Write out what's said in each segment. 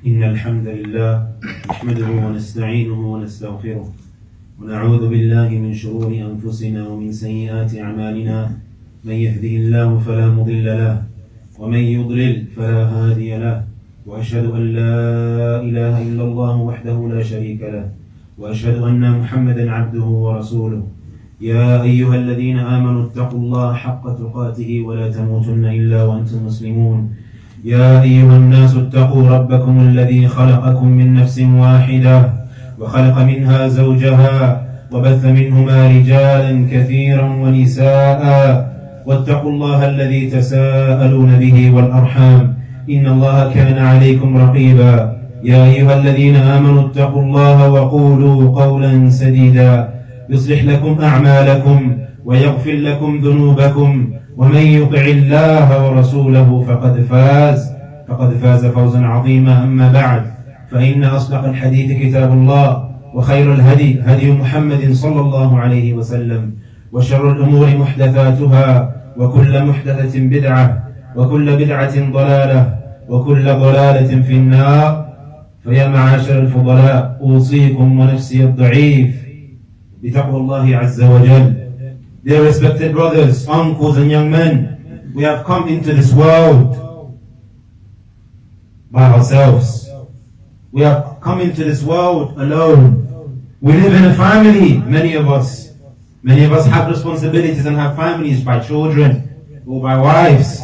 إن الحمد لله نحمده ونستعينه ونستغفره ونعوذ بالله من شرور أنفسنا ومن سيئات أعمالنا من يهده الله فلا مضل له ومن يضلل فلا هادي له وأشهد أن لا إله إلا الله وحده لا شريك له وأشهد أن محمدا عبده ورسوله يا أيها الذين آمنوا اتقوا الله حق تقاته ولا تموتن إلا وأنتم مسلمون يا أيها الناس اتقوا ربكم الذي خلقكم من نفس واحدة وخلق منها زوجها وبث منهما رجالا كثيرا ونساء واتقوا الله الذي تساءلون به والأرحام إن الله كان عليكم رقيبا يا أيها الذين آمنوا اتقوا الله وقولوا قولا سديدا يصلح لكم أعمالكم ويغفر لكم ذنوبكم ومن يطع الله ورسوله فقد فاز فوزا عظيما. أما بعد فإن أصدق الحديث كتاب الله وخير الهدي هدي محمد صلى الله عليه وسلم وشر الأمور محدثاتها وكل محدثة بدعة وكل بدعة ضلالة وكل ضلالة في النار. فيا معاشر الفضلاء أوصيكم ونفسي الضعيف بتقوى الله عز وجل. Dear respected brothers, uncles and young men, we have come into this world by ourselves. We have come into this world alone. We live in a family, many of us. Many of us have responsibilities and have families by children or by wives.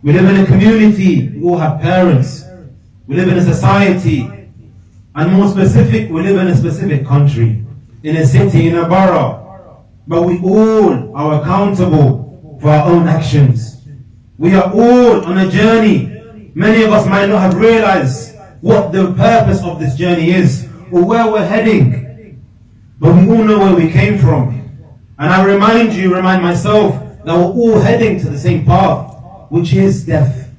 We live in a community, we all have parents. We live in a society, and more specific, we live in a specific country, in a city, in a borough. But we all are accountable for our own actions. We are all on a journey. Many of us might not have realized what the purpose of this journey is or where we're heading. But we all know where we came from. And I remind myself that we're all heading to the same path, which is death.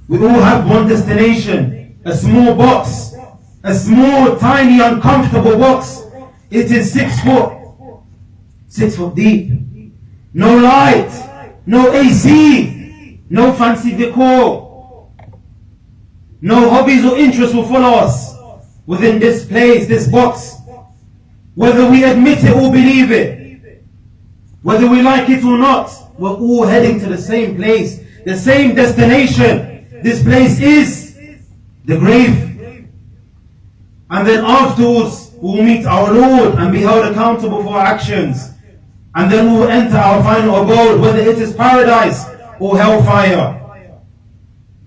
We all have one destination, a small box, a small, tiny, uncomfortable box. It is 6 foot deep. No light, no AC, no fancy decor. No hobbies or interests will follow us within this place, this box. Whether we admit it or believe it, whether we like it or not, we're all heading to the same place, the same destination. This place is the grave. And then afterwards, we'll meet our Lord and be held accountable for our actions. And then we'll enter our final abode, whether it is paradise or hellfire.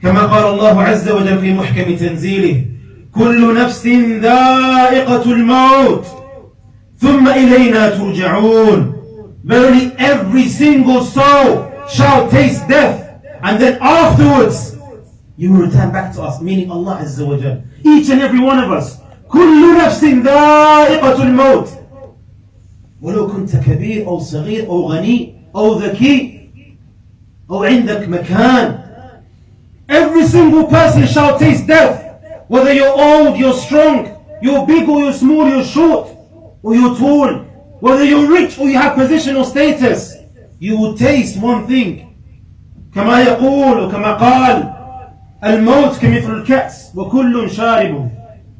كما قال الله عز وجل في محكم تنزيله كل نفس ذائقة الموت ثم إلينا ترجعون. Verily every single soul shall taste death, and then afterwards you will return back to us, meaning Allah Azza wa Jal. Each and every one of us. كل نفس ذائقة الموت ولو كنت كبير أو صغير أو غني أو ذكي أو عندك مكان. Every single person shall taste death. Whether you're old, you're strong, you're big or you're small, you're short or you're tall, whether you're rich or you have position or status, you will taste one thing. كما يقول وكما قال الموت كمثل الكأس وكل شارب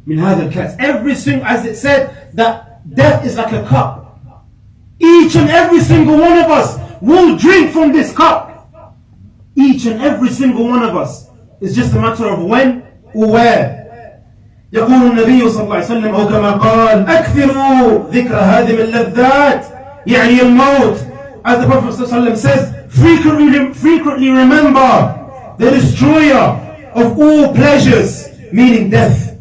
من هذا الكأس. Everything, as it said, that death is like a cup. Each and every single one of us will drink from this cup. Each and every single one of us. It's just a matter of when or where. يقول النبي صلى الله عليه وسلم أو كما قال أكثروا ذكر هذه اللذات يعني الموت. As the Prophet صلى الله عليه وسلم says, frequently remember the destroyer of all pleasures, meaning death.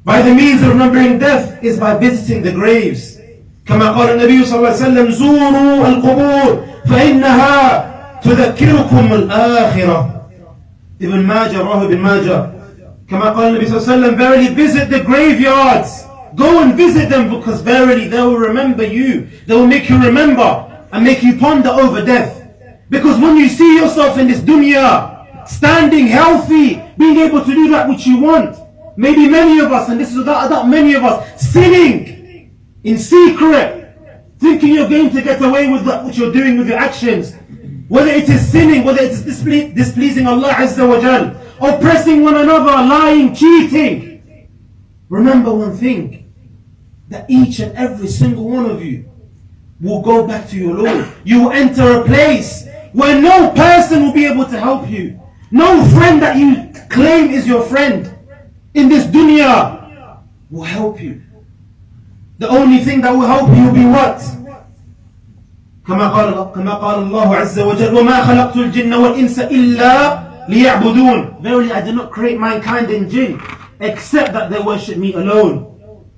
By the means of remembering death is by visiting the graves. كما قال النبي صلى الله عليه وسلم زوروا القبور فإنها تذكركم الآخرة. Ibn Majah, Rahib Ibn Majah. كما قال النبي صلى الله عليه وسلم, verily visit the graveyards. Go and visit them, because verily they will remember you. They will make you remember and make you ponder over death. Because when you see yourself in this dunya, standing healthy, being able to do that which you want, maybe many of us, and this is without many of us, sinning in secret, thinking you're going to get away with that which you're doing with your actions. Whether it is sinning, whether it is displeasing Allah Azza wa Jal, oppressing one another, lying, cheating. Remember one thing, that each and every single one of you will go back to your Lord. You will enter a place where no person will be able to help you. No friend that you claim is your friend in this dunya will help you. The only thing that will help you will be what? كما قال الله عز وجل وما خلقت الجن والإنس إلا ليعبدون. Verily I did not create mankind and jinn except that they worship me alone.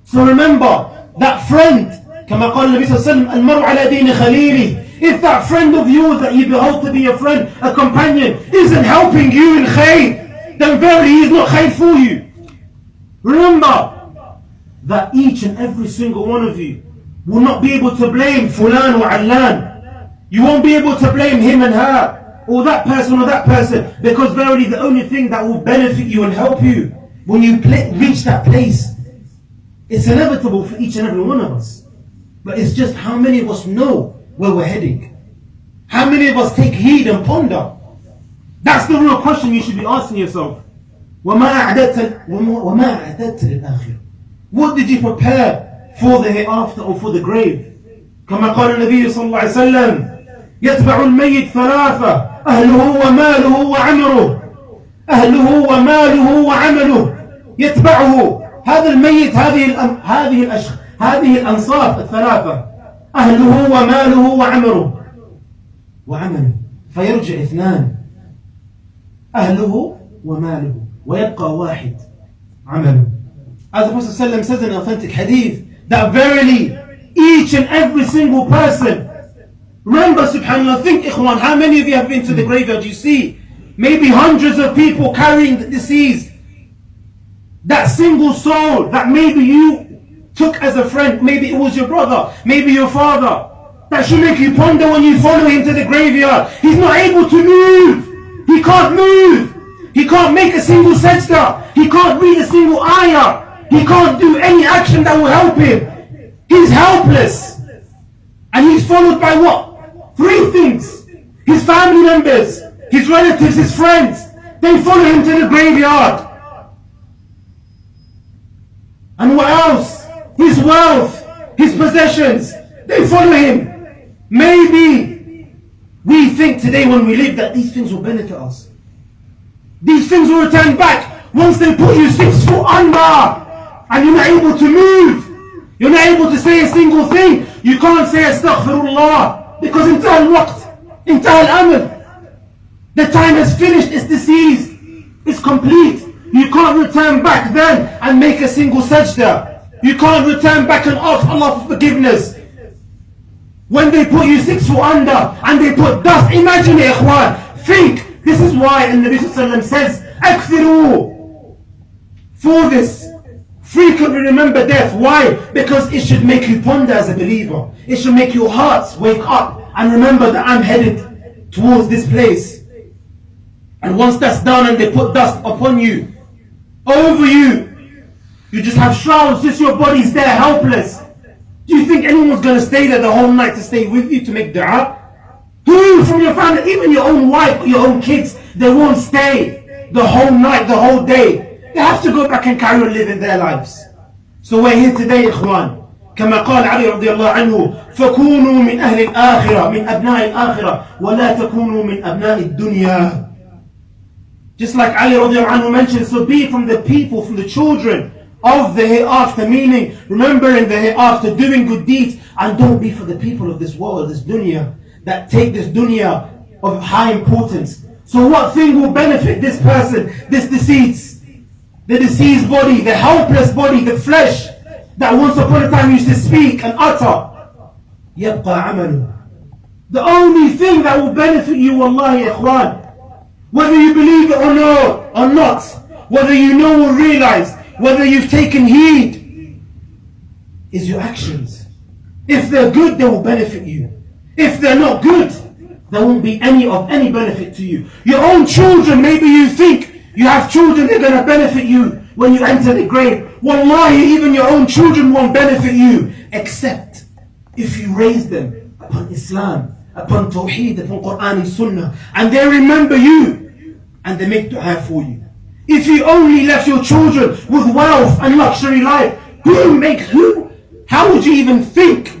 So remember that friend, كما قال النبي صلى الله عليه وسلم المرء على دين خليله. If that friend of yours that you behold to be a friend, a companion, isn't helping you in khayr, then verily he is not khayr for you. Remember that each and every single one of you will not be able to blame fulan or allan. You won't be able to blame him and her, or that person, because verily the only thing that will benefit you and help you when you reach that place, it's inevitable for each and every one of us. But it's just how many of us know where we're heading? How many of us take heed and ponder? That's the real question you should be asking yourself. وَمَا أَعْدَدْتَ لِلْآخِرَةِ. What did you prepare for the hereafter or for the grave? كما قال النبي صلى الله عليه وسلم يتبع الميت ثلاثة أهله وماله وعمره. أهله وماله وعمله يتبعه. هذا الميت هذه الأنصاف الثلاثة أهله وماله وعمله فيرجع اثنان أهله وماله ويبقى واحد عمله. As the Prophet says in an authentic hadith, that verily each and every single person, remember subhanAllah, think ikhwan, how many of you have been to the graveyard? You see maybe hundreds of people carrying the deceased. That single soul that maybe you took as a friend, maybe it was your brother, maybe your father, that should make you ponder when you follow him to the graveyard. He's not able to move. He can't move. He can't make a single sajda. He can't read a single ayah. He can't do any action that will help him. He's helpless. And he's followed by what? Three things. His family members, his relatives, his friends. They follow him to the graveyard. And what else? His wealth, his possessions. They follow him. Maybe we think today when we live that these things will benefit us. These things will return back once they put you 6 foot under. And you're not able to move. You're not able to say a single thing. You can't say astaghfirullah because intihal waqt, intihal amal. The time has finished, it's deceased, it's complete. You can't return back then and make a single sajda. You can't return back and ask Allah for forgiveness. When they put you 6 foot under and they put dust, imagine it, ikhwan. Think, this is why the Nabi Sallallahu Alaihi Wasallam says, Akthiru, for this. Frequently remember death. Why? Because it should make you ponder as a believer. It should make your hearts wake up and remember that I'm headed towards this place. And once that's done and they put dust upon you, over you, you just have shrouds, just your body's there, helpless. Do you think anyone's going to stay there the whole night to stay with you to make dua? Who from your family, even your own wife, your own kids, they won't stay the whole night, the whole day. They have to go back and carry on living their lives. So we're here today, ikhwan. كما قال علي رضي الله عنه فكونوا من أهل الآخرة من أبناء الآخرة ولا تكونوا من أبناء الدنيا. Just like Ali رضي الله عنه mentioned, so be from the people, from the children of the hereafter, meaning remembering the hereafter, doing good deeds, and don't be for the people of this world, this dunya, that take this dunya of high importance. So what thing will benefit this person, this deceased? The deceased body, the helpless body, the flesh that once upon a time used to speak and utter. يَبْقَى عَمَلُهُ. The only thing that will benefit you, wallahi ikhwan, whether you believe it or not, whether you know or realize, whether you've taken heed, is your actions. If they're good, they will benefit you. If they're not good, there won't be any benefit to you. Your own children, maybe you think you have children, they're going to benefit you when you enter the grave. Wallahi, even your own children won't benefit you, except if you raise them upon Islam, upon Tawheed, upon Quran and Sunnah, and they remember you, and they make dua for you. If you only left your children with wealth and luxury life, how would you even think?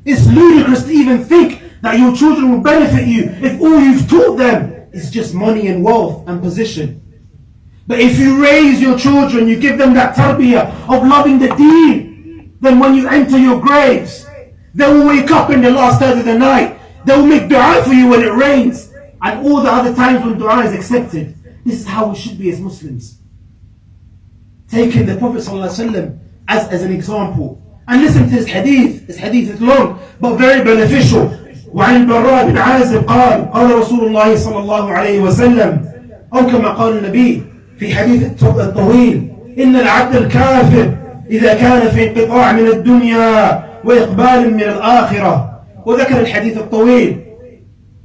It's ludicrous to even think that your children will benefit you if all you've taught them is just money and wealth and position. But if you raise your children, you give them that tarbiyah of loving the deen, then when you enter your graves, they will wake up in the last third of the night. They will make dua for you when it rains, and all the other times when dua is accepted. This is how we should be as Muslims. Taking the Prophet ﷺ as an example. And listen to this hadith. This hadith is long, but very beneficial. وعن البراء بن عازب قال رسول الله صلى الله عليه وسلم أو كما قال النبي في حديث الطويل إن العبد الكافر إذا كان في انقطاع من الدنيا وإقبال من الآخرة. وذكر الحديث الطويل.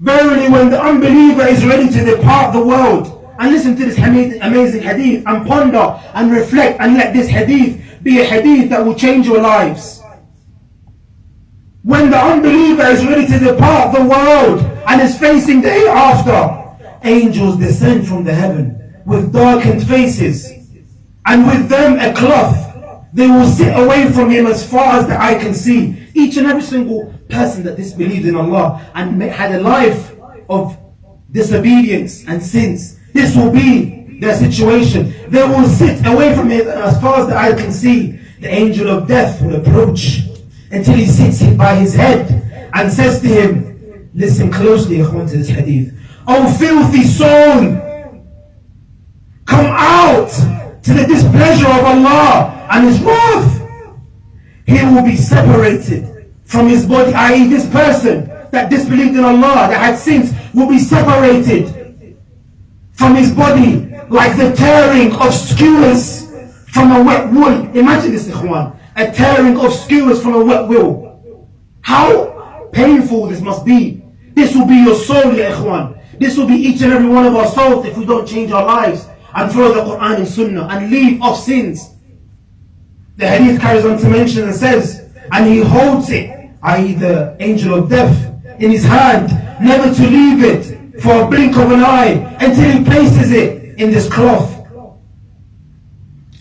Verily, when the unbeliever is ready to depart the world, and listen to this amazing hadith and ponder and reflect and let this hadith be a hadith that will change your lives. When the unbeliever is ready to depart the world and is facing the hereafter, angels descend from the heaven with darkened faces, and with them a cloth. They will sit away from him as far as the eye can see. Each and every single person that disbelieved in Allah and had a life of disobedience and sins, this will be their situation. They will sit away from him as far as the eye can see. The angel of death will approach until he sits by his head and says to him, listen closely, ikhwan, to this hadith. Oh filthy soul, come out to the displeasure of Allah and His wrath. He will be separated from his body, i.e. this person that disbelieved in Allah, that had sins, will be separated from his body like the tearing of skewers from a wet wool. Imagine this, ikhwan, a tearing of skewers from a wet wool. How painful this must be. This will be your soul, ya ikhwan. This will be each and every one of our souls if we don't change our lives and follow the Quran and Sunnah and leave off sins. The hadith carries on to mention and says, and he holds it, i.e. the angel of death, in his hand, never to leave it for a blink of an eye until he places it in this cloth.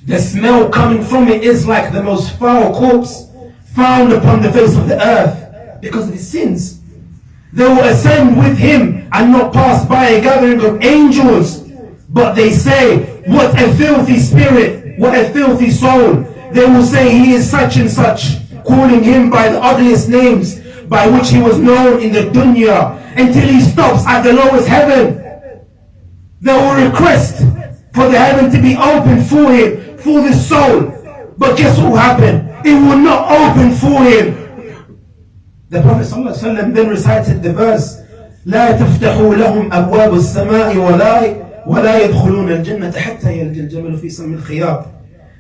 The smell coming from it is like the most foul corpse found upon the face of the earth because of his sins. They will ascend with him and not pass by a gathering of angels, but they say, what a filthy spirit, what a filthy soul. They will say, he is such and such, calling him by the ugliest names by which he was known in the dunya, until he stops at the lowest heaven. They will request for the heaven to be open for him, for this soul. But guess what will happen? It will not open for him. The Prophet ﷺ then recited the verse, لا تفتحوا لهم أبواب السماء ولا يدخلون الجنة حتى يلج الجمل في سم الخياط.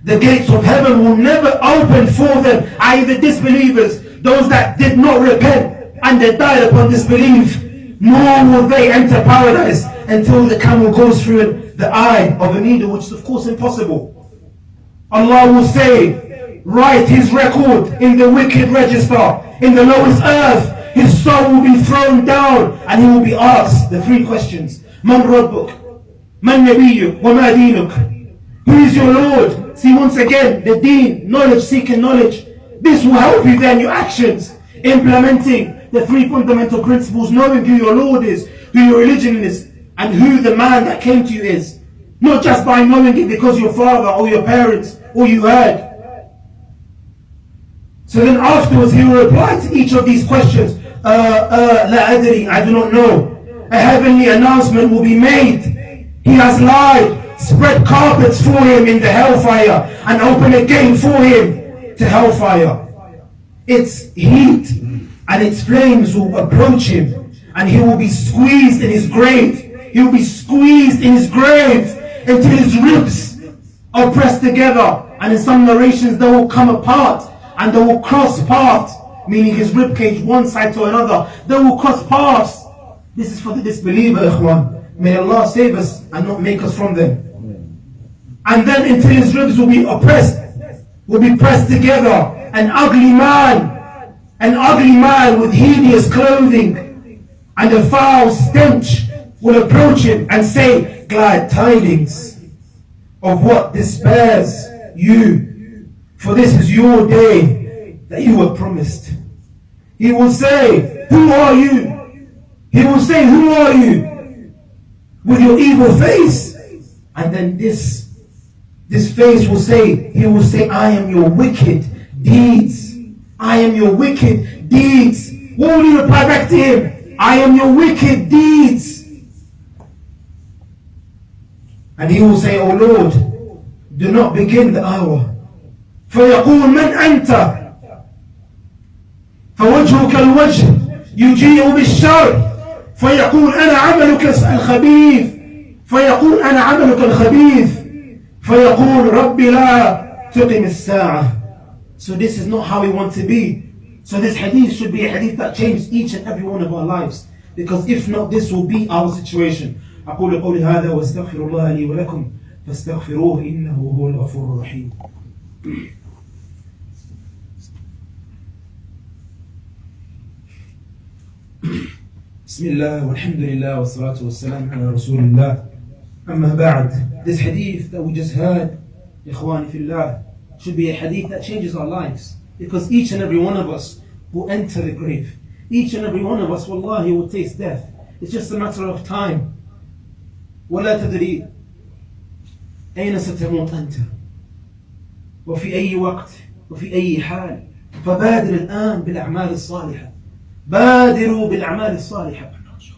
The gates of heaven will never open for them, i.e. the disbelievers, those that did not repent and they died upon disbelief, nor will they enter paradise until the camel goes through the eye of a needle, which is of course impossible. Allah will say, write his record in the wicked register, in the lowest earth. His soul will be thrown down and he will be asked the three questions. Man Rabbuk, Man Nabiyyuk, wa ma dinuk. Who is your Lord? See, once again, the deen, knowledge, seeking knowledge. This will help you then, your actions, implementing the three fundamental principles, knowing who your Lord is, who your religion is, and who the man that came to you is. Not just by knowing it because your father or your parents or you heard. So then afterwards he will reply to each of these questions. La adri, I do not know. A heavenly announcement will be made. He has lied. Spread carpets for him in the hellfire and open a gate for him to hellfire. Its heat and its flames will approach him and he will be squeezed in his grave. He will be squeezed in his grave until his ribs are pressed together, and in some narrations they will come apart and they will cross paths, meaning his rib cage one side to another. They will cross paths. This is for the disbeliever, ikhwan. May Allah save us and not make us from them. And then until his ribs will be oppressed, will be pressed together. An ugly man with hideous clothing and a foul stench will approach him and say, glad tidings. of what despairs you, for this is your day that you were promised. He will say, who are you? He will say, who are you? With your evil face. And then this face will say, he will say, I am your wicked deeds. I am your wicked deeds. What will you reply back to him? I am your wicked deeds. And he will say, O Lord, do not begin the hour. فيقول من أنت؟ فوجهك الوجه يجيء بالشر فيقول أنا عملك الخبيث فيقول أنا عملك الخبيث فيقول ربي لا تقم الساعة. So this is not how we want to be. So this hadith should be a hadith that changes each and every one of our lives, because if not, this will be our situation. أقول قولي هذا واستغفر الله لي ولكم فاستغفروه إنه هو الغفور الرحيم. بسم الله والحمد لله والصلاة والسلام على رسول الله. أما بعد, this hadith that we just heard, إخواني في الله, should be a hadith that changes our lives, because each and every one of us will enter the grave. Each and every one of us, wallahi, will taste death. It's just a matter of time. ولا تدري أين ستموت أنت وفي أي وقت وفي أي حال. فبادر الآن بالأعمال الصالحة. بادروا بالأعمال الصالحة.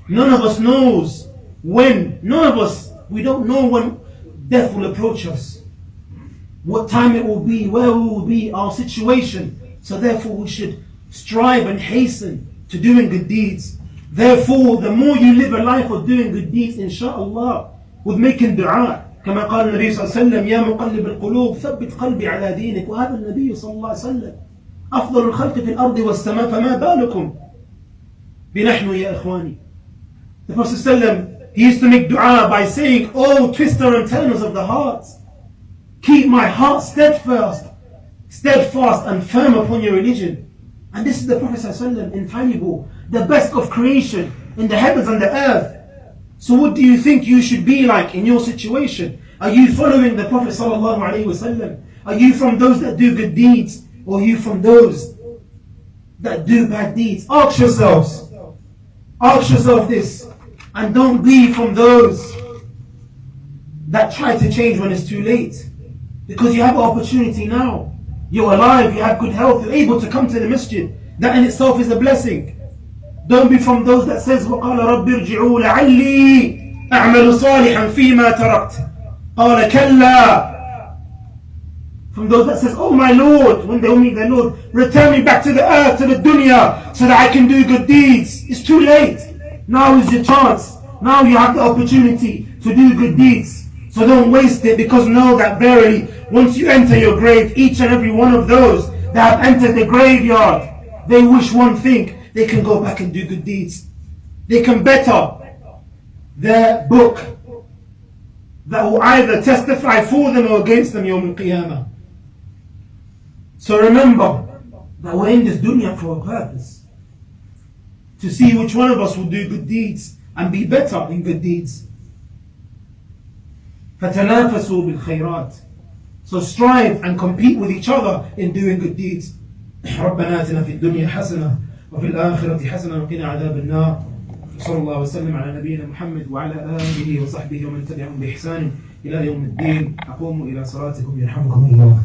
None of us knows when. None of us, we don't know when death will approach us, what time it will be, where we will be, our situation. So therefore we should strive and hasten to doing good deeds. Therefore, the more you live a life of doing good deeds, inshallah, with making dua, كما قال النبي صلى الله عليه وسلم يا مقلب القلوب ثبت قلبي على دينك. وهذا النبي صلى الله عليه وسلم أفضل الخلق في الأرض والسماء فما بالكم بنحن يا إخواني. The Prophet ﷺ, he used to make dua by saying, oh twister and turners of the heart, keep my heart steadfast and firm upon your religion. And this is the Prophet ﷺ, infallible, the best of creation in the heavens and the earth. So what do you think you should be like in your situation? Are you following the Prophet ﷺ? Are you from those that do good deeds, or are you from those that do bad deeds? Ask yourselves. Ask yourself this, and don't be from those that try to change when it's too late, because you have an opportunity now. You're alive, you have good health, you're able to come to the masjid. That in itself is a blessing. Don't be from those that says وَقَالَ رَبِّ ارْجِعُوا لَعَلِّي أَعْمَلُ صَالِحًا فِي مَا تَرَكْتُ قَالَ كَلَّا. From those that says, oh my Lord, when they will meet their Lord, return me back to the earth, to the dunya, so that I can do good deeds. It's too late. Now is your chance. Now you have the opportunity to do good deeds. So don't waste it, because know that verily, once you enter your grave, each and every one of those that have entered the graveyard, they wish one thing: they can go back and do good deeds. They can better their book that will either testify for them or against them Yawm al-Qiyamah. So remember that we're in this dunya for a purpose, to see which one of us will do good deeds and be better in good deeds. فَتَنَافَسُوا بِالْخَيْرَاتِ. So strive and compete with each other in doing good deeds. رَبَّنَا آتِنَا فِي الدُّنْيَا حَسَنَةً وَفِي الْآخِرَةِ حَسَنَةً وَقِنَا عَذَابَ النَّارِ. صلى الله وسلم على نبينا محمد وعلى آله وصحبه ومن تبعهم بإحسان إلى يوم الدين. أقوموا إلى صلاتكم يرحمكم الله.